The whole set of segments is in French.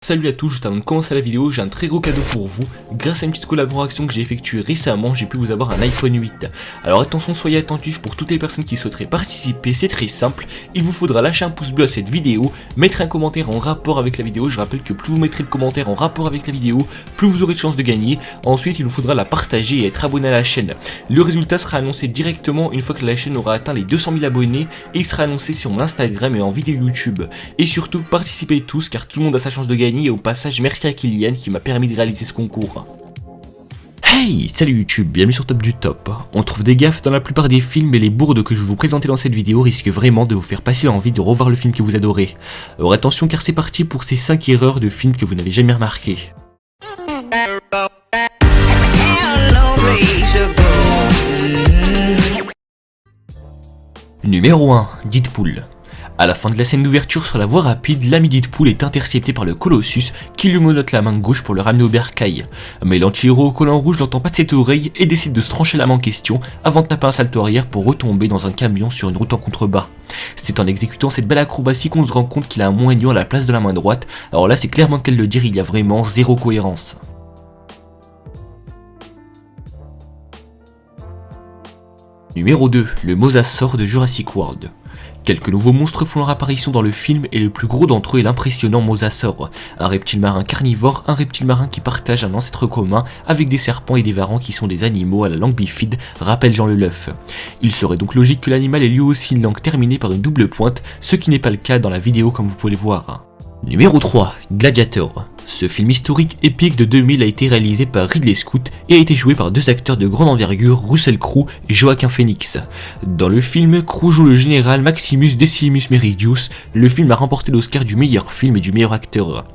Salut à tous, juste avant de commencer la vidéo, j'ai un très gros cadeau pour vous. Grâce à une petite collaboration que j'ai effectuée récemment, j'ai pu vous avoir un iPhone 8. Alors attention, soyez attentifs pour toutes les personnes qui souhaiteraient participer, c'est très simple. Il vous faudra lâcher un pouce bleu à cette vidéo, mettre un commentaire en rapport avec la vidéo. Je rappelle que plus vous mettrez de commentaires en rapport avec la vidéo, plus vous aurez de chances de gagner. Ensuite, il vous faudra la partager et être abonné à la chaîne. Le résultat sera annoncé directement une fois que la chaîne aura atteint les 200 000 abonnés et il sera annoncé sur mon Instagram et en vidéo YouTube. Et surtout, participez tous car tout le monde a sa chance de gagner et au passage, merci à Kylian qui m'a permis de réaliser ce concours. Hey, salut YouTube, bienvenue sur Top du Top. On trouve des gaffes dans la plupart des films et les bourdes que je vais vous présenter dans cette vidéo risquent vraiment de vous faire passer l'envie de revoir le film que vous adorez. Alors attention car c'est parti pour ces 5 erreurs de films que vous n'avez jamais remarquées. Numéro 1, Deadpool. À la fin de la scène d'ouverture sur la voie rapide, l'ami Deadpool est intercepté par le Colossus qui lui menotte la main gauche pour le ramener au bercail. Mais l'anti-héros au collant rouge n'entend pas de cette oreille et décide de se trancher la main en question avant de taper un salto arrière pour retomber dans un camion sur une route en contrebas. C'est en exécutant cette belle acrobatie qu'on se rend compte qu'il a un moignon à la place de la main droite, alors là c'est clairement de le dire, il y a vraiment zéro cohérence. Numéro 2, le Mosasaur de Jurassic World. Quelques nouveaux monstres font leur apparition dans le film et le plus gros d'entre eux est l'impressionnant Mosasaur, un reptile marin carnivore, un reptile marin qui partage un ancêtre commun avec des serpents et des varans qui sont des animaux à la langue bifide, rappelle Jean Leleuf. Il serait donc logique que l'animal ait lui aussi une langue terminée par une double pointe, ce qui n'est pas le cas dans la vidéo comme vous pouvez le voir. Numéro 3, Gladiator. Ce film historique épique de 2000 a été réalisé par Ridley Scott et a été joué par deux acteurs de grande envergure, Russell Crowe et Joaquin Phoenix. Dans le film, Crowe joue le général Maximus Decimus Meridius. Le film a remporté l'Oscar du meilleur film et du meilleur acteur.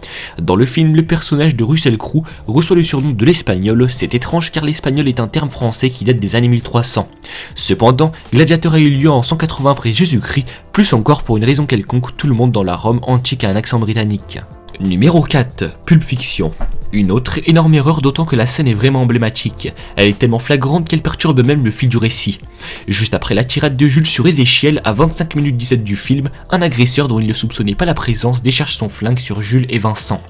Dans le film, le personnage de Russell Crowe reçoit le surnom de l'Espagnol. C'est étrange car l'espagnol est un terme français qui date des années 1300. Cependant, Gladiator a eu lieu en 180 après Jésus-Christ, plus encore pour une raison quelconque, tout le monde dans la Rome antique a un accent britannique. Numéro 4, Pulp Fiction. Une autre énorme erreur, d'autant que la scène est vraiment emblématique. Elle est tellement flagrante qu'elle perturbe même le fil du récit. Juste après la tirade de Jules sur Ézéchiel, à 25 minutes 17 du film, un agresseur dont il ne soupçonnait pas la présence décharge son flingue sur Jules et Vincent.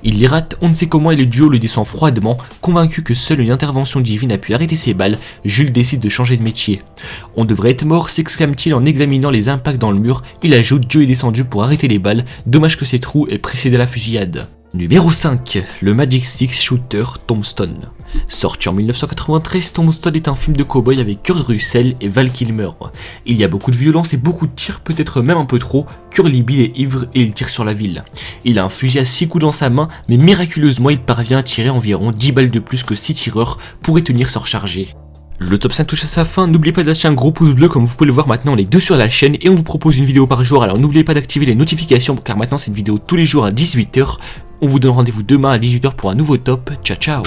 Il les rate, on ne sait comment et le duo le descend froidement. Convaincu que seule une intervention divine a pu arrêter ses balles, Jules décide de changer de métier. On devrait être mort, s'exclame-t-il en examinant les impacts dans le mur. Il ajoute: Dieu est descendu pour arrêter les balles, dommage que ces trous aient précédé la fusillade. Numéro 5, le Magic Six Shooter Tombstone. Sorti en 1993, Tombstone est un film de cow-boy avec Kurt Russell et Val Kilmer. Il y a beaucoup de violence et beaucoup de tirs, peut-être même un peu trop. Curly Bill est ivre et il tire sur la ville. Il a un fusil à 6 coups dans sa main, mais miraculeusement il parvient à tirer environ 10 balles de plus que 6 tireurs pourraient tenir sans recharger. Le top 5 touche à sa fin, n'oubliez pas de lâcher un gros pouce bleu comme vous pouvez le voir maintenant, on est deux sur la chaîne et on vous propose une vidéo par jour, alors n'oubliez pas d'activer les notifications car maintenant c'est une vidéo tous les jours à 18 h. On vous donne rendez-vous demain à 18 h pour un nouveau top, ciao ciao.